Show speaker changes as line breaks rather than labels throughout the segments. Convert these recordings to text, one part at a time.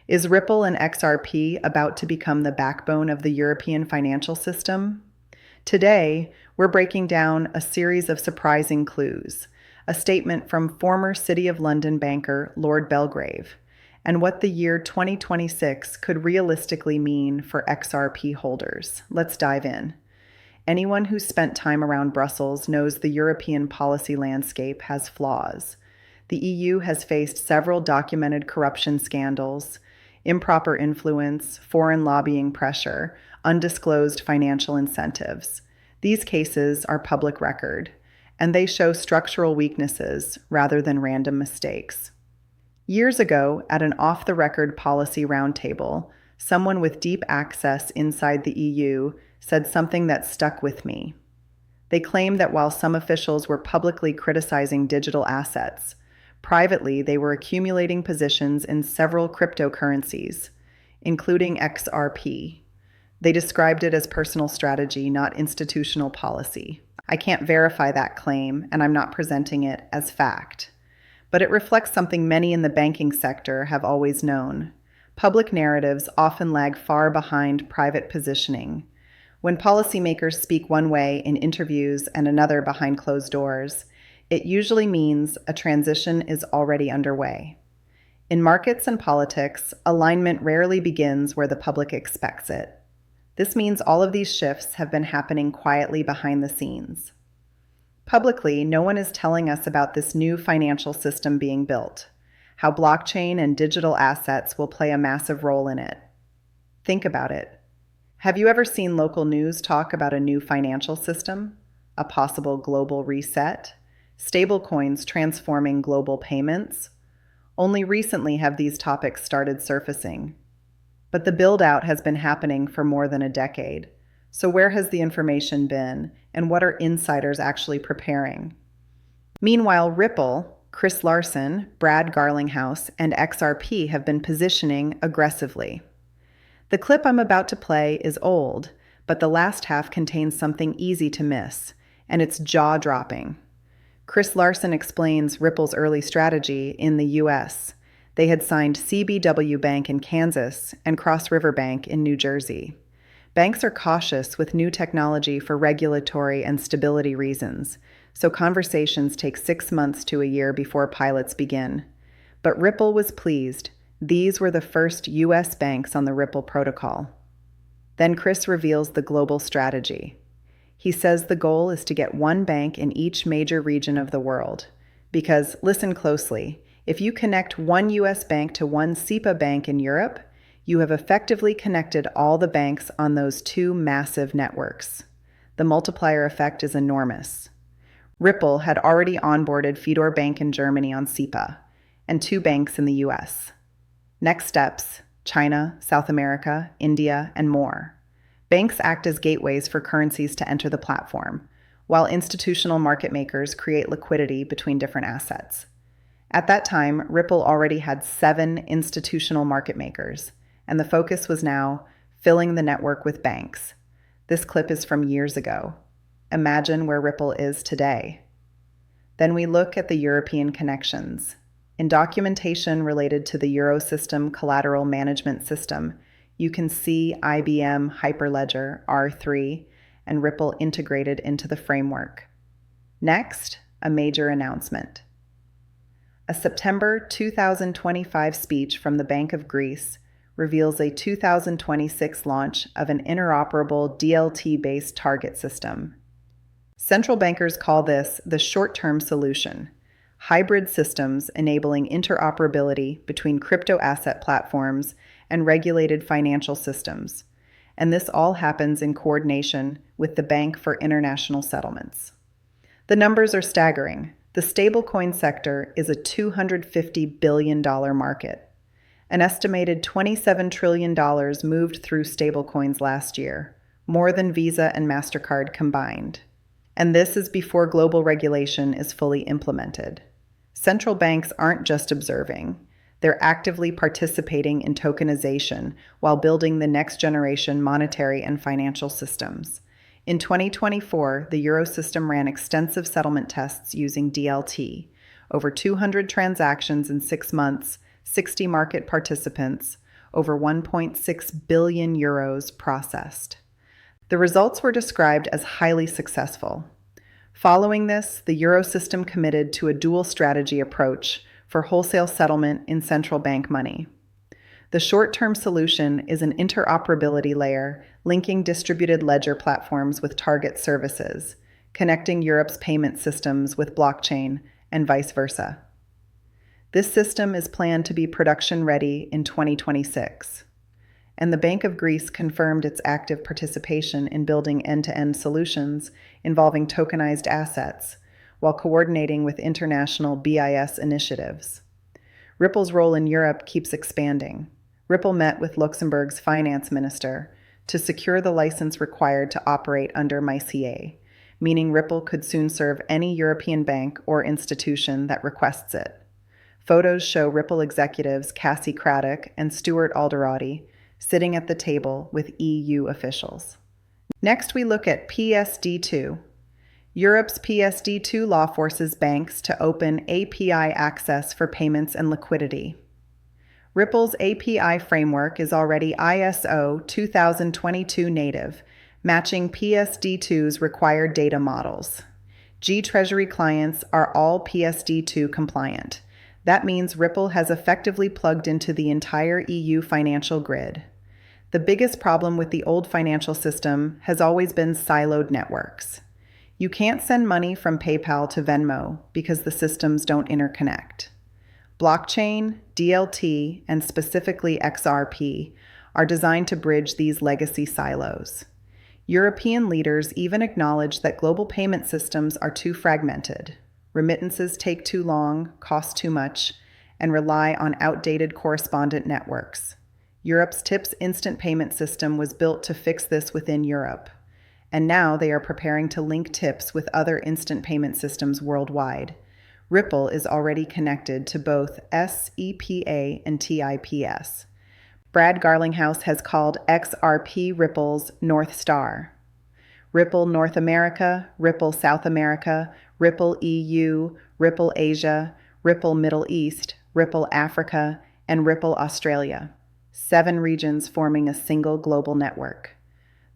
Is Ripple and XRP about to become the backbone of the European financial system? Today, we're breaking down a series of surprising clues, a statement from former City of London banker Lord Belgrave, and what the year 2026 could realistically mean for XRP holders. Let's dive in. Anyone who's spent time around Brussels knows the European policy landscape has flaws. The EU has faced several documented corruption scandals, improper influence, foreign lobbying pressure, undisclosed financial incentives. These cases are public record, and they show structural weaknesses rather than random mistakes. Years ago, at an off-the-record policy roundtable, someone with deep access inside the EU said something that stuck with me. They claimed that while some officials were publicly criticizing digital assets, privately they were accumulating positions in several cryptocurrencies, including XRP. They described it as personal strategy, not institutional policy. I can't verify that claim, and I'm not presenting it as fact. But it reflects something many in the banking sector have always known. Public narratives often lag far behind private positioning. When policymakers speak one way in interviews and another behind closed doors, it usually means a transition is already underway. In markets and politics, alignment rarely begins where the public expects it. This means all of these shifts have been happening quietly behind the scenes. Publicly, no one is telling us about this new financial system being built, how blockchain and digital assets will play a massive role in it. Think about it. Have you ever seen local news talk about a new financial system, a possible global reset, stablecoins transforming global payments? Only recently have these topics started surfacing. But the build-out has been happening for more than a decade. So where has the information been, and what are insiders actually preparing? Meanwhile, Ripple, Chris Larsen, Brad Garlinghouse, and XRP have been positioning aggressively. The clip I'm about to play is old, but the last half contains something easy to miss, and it's jaw-dropping. Chris Larsen explains Ripple's early strategy in the U.S. They had signed CBW Bank in Kansas and Cross River Bank in New Jersey. Banks are cautious with new technology for regulatory and stability reasons, so conversations take 6 months to a year before pilots begin. But Ripple was pleased. These were the first U.S. banks on the Ripple protocol. Then Chris reveals the global strategy. He says the goal is to get one bank in each major region of the world. Because, listen closely, if you connect one U.S. bank to one SEPA bank in Europe, you have effectively connected all the banks on those two massive networks. The multiplier effect is enormous. Ripple had already onboarded Fidor Bank in Germany on SEPA, and 2 banks in the U.S. Next steps, China, South America, India, and more. Banks act as gateways for currencies to enter the platform, while institutional market makers create liquidity between different assets. At that time, Ripple already had 7 institutional market makers, and the focus was now filling the network with banks. This clip is from years ago. Imagine where Ripple is today. Then we look at the European connections. In documentation related to the Eurosystem Collateral Management System, you can see IBM Hyperledger R3 and Ripple integrated into the framework. Next, a major announcement. A September 2025 speech from the Bank of Greece reveals a 2026 launch of an interoperable DLT-based target system. Central bankers call this the short-term solution. Hybrid systems enabling interoperability between crypto asset platforms and regulated financial systems. And this all happens in coordination with the Bank for International Settlements. The numbers are staggering. The stablecoin sector is a $250 billion market. An estimated $27 trillion moved through stablecoins last year, more than Visa and MasterCard combined. And this is before global regulation is fully implemented. Central banks aren't just observing. They're actively participating in tokenization while building the next generation monetary and financial systems. In 2024, the Eurosystem ran extensive settlement tests using DLT, over 200 transactions in 6 months, 60 market participants, over 1.6 billion euros processed. The results were described as highly successful. Following this, the Eurosystem committed to a dual strategy approach for wholesale settlement in central bank money. The short-term solution is an interoperability layer linking distributed ledger platforms with target services, connecting Europe's payment systems with blockchain and vice versa. This system is planned to be production-ready in 2026, and the Bank of Greece confirmed its active participation in building end-to-end solutions involving tokenized assets, while coordinating with international BIS initiatives. Ripple's role in Europe keeps expanding. Ripple met with Luxembourg's finance minister to secure the license required to operate under MiCA, meaning Ripple could soon serve any European bank or institution that requests it. Photos show Ripple executives Cassie Craddock and Stuart Alderati sitting at the table with EU officials. Next, we look at PSD2. Europe's PSD2 law forces banks to open API access for payments and liquidity. Ripple's API framework is already ISO 2022 native, matching PSD2's required data models. G-Treasury clients are all PSD2 compliant. That means Ripple has effectively plugged into the entire EU financial grid. The biggest problem with the old financial system has always been siloed networks. You can't send money from PayPal to Venmo because the systems don't interconnect. Blockchain, DLT, and specifically XRP are designed to bridge these legacy silos. European leaders even acknowledge that global payment systems are too fragmented. Remittances take too long, cost too much, and rely on outdated correspondent networks. Europe's TIPS instant payment system was built to fix this within Europe, and now they are preparing to link TIPS with other instant payment systems worldwide. Ripple is already connected to both SEPA and TIPS. Brad Garlinghouse has called XRP Ripple's North Star. Ripple North America, Ripple South America, Ripple EU, Ripple Asia, Ripple Middle East, Ripple Africa, and Ripple Australia. 7 regions forming a single global network.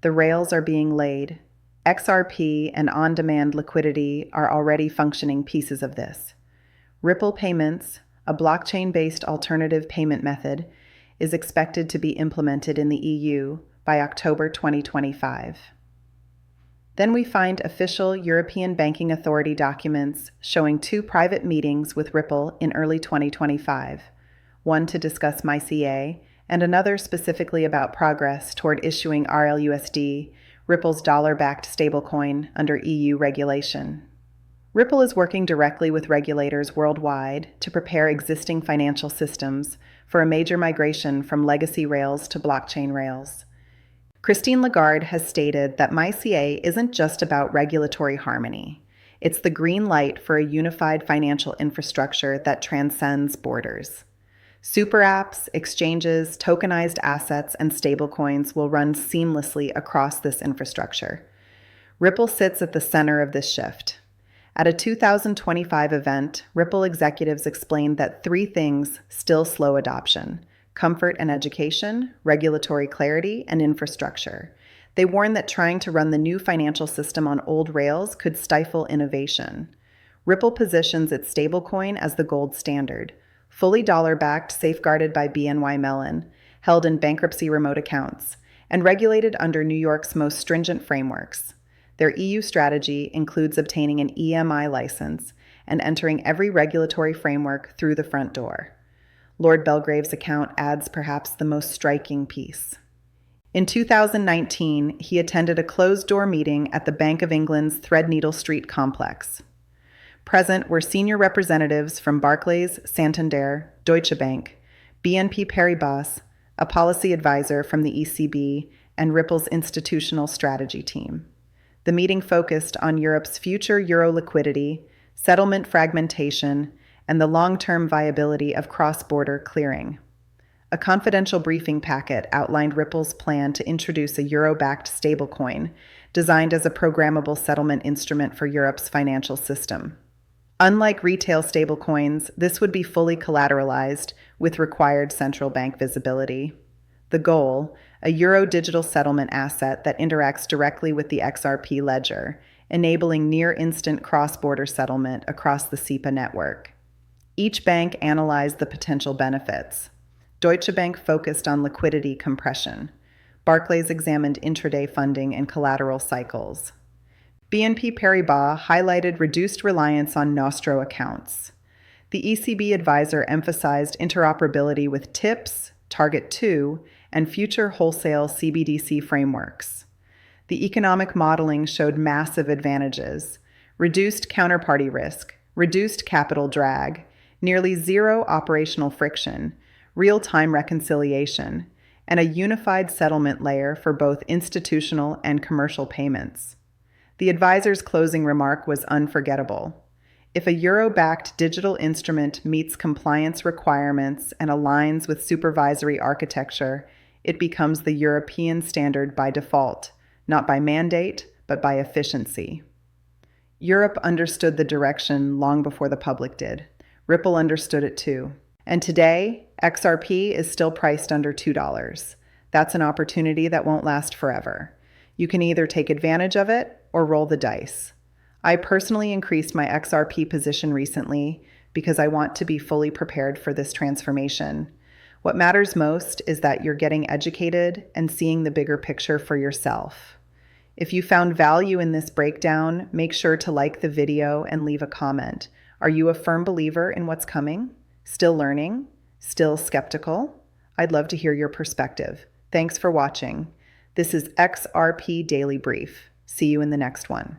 The rails are being laid. XRP and on-demand liquidity are already functioning pieces of this. Ripple Payments, a blockchain-based alternative payment method, is expected to be implemented in the EU by October 2025. Then we find official European Banking Authority documents showing 2 private meetings with Ripple in early 2025, one to discuss MiCA and another specifically about progress toward issuing RLUSD, Ripple's dollar-backed stablecoin under EU regulation. Ripple is working directly with regulators worldwide to prepare existing financial systems for a major migration from legacy rails to blockchain rails. Christine Lagarde has stated that MiCA isn't just about regulatory harmony. It's the green light for a unified financial infrastructure that transcends borders. Super apps, exchanges, tokenized assets, and stablecoins will run seamlessly across this infrastructure. Ripple sits at the center of this shift. At a 2025 event, Ripple executives explained that 3 things still slow adoption: comfort and education, regulatory clarity, and infrastructure. They warn that trying to run the new financial system on old rails could stifle innovation. Ripple positions its stablecoin as the gold standard, fully dollar-backed, safeguarded by BNY Mellon, held in bankruptcy remote accounts, and regulated under New York's most stringent frameworks. Their EU strategy includes obtaining an EMI license and entering every regulatory framework through the front door. Lord Belgrave's account adds perhaps the most striking piece. In 2019, he attended a closed-door meeting at the Bank of England's Threadneedle Street complex. Present were senior representatives from Barclays, Santander, Deutsche Bank, BNP Paribas, a policy advisor from the ECB, and Ripple's institutional strategy team. The meeting focused on Europe's future euro liquidity, settlement fragmentation, and the long-term viability of cross-border clearing. A confidential briefing packet outlined Ripple's plan to introduce a euro-backed stablecoin designed as a programmable settlement instrument for Europe's financial system. Unlike retail stablecoins, this would be fully collateralized with required central bank visibility. The goal, a euro digital settlement asset that interacts directly with the XRP ledger, enabling near-instant cross-border settlement across the SEPA network. Each bank analyzed the potential benefits. Deutsche Bank focused on liquidity compression. Barclays examined intraday funding and collateral cycles. BNP Paribas highlighted reduced reliance on Nostro accounts. The ECB advisor emphasized interoperability with TIPS, Target 2, and future wholesale CBDC frameworks. The economic modeling showed massive advantages: reduced counterparty risk, reduced capital drag, nearly zero operational friction, real-time reconciliation, and a unified settlement layer for both institutional and commercial payments. The advisor's closing remark was unforgettable. If a euro-backed digital instrument meets compliance requirements and aligns with supervisory architecture, it becomes the European standard by default, not by mandate, but by efficiency. Europe understood the direction long before the public did. Ripple understood it too. And today, XRP is still priced under $2. That's an opportunity that won't last forever. You can either take advantage of it or roll the dice. I personally increased my XRP position recently because I want to be fully prepared for this transformation. What matters most is that you're getting educated and seeing the bigger picture for yourself. If you found value in this breakdown, make sure to like the video and leave a comment. Are you a firm believer in what's coming? Still learning? Still skeptical? I'd love to hear your perspective. Thanks for watching. This is XRP Daily Brief. See you in the next one.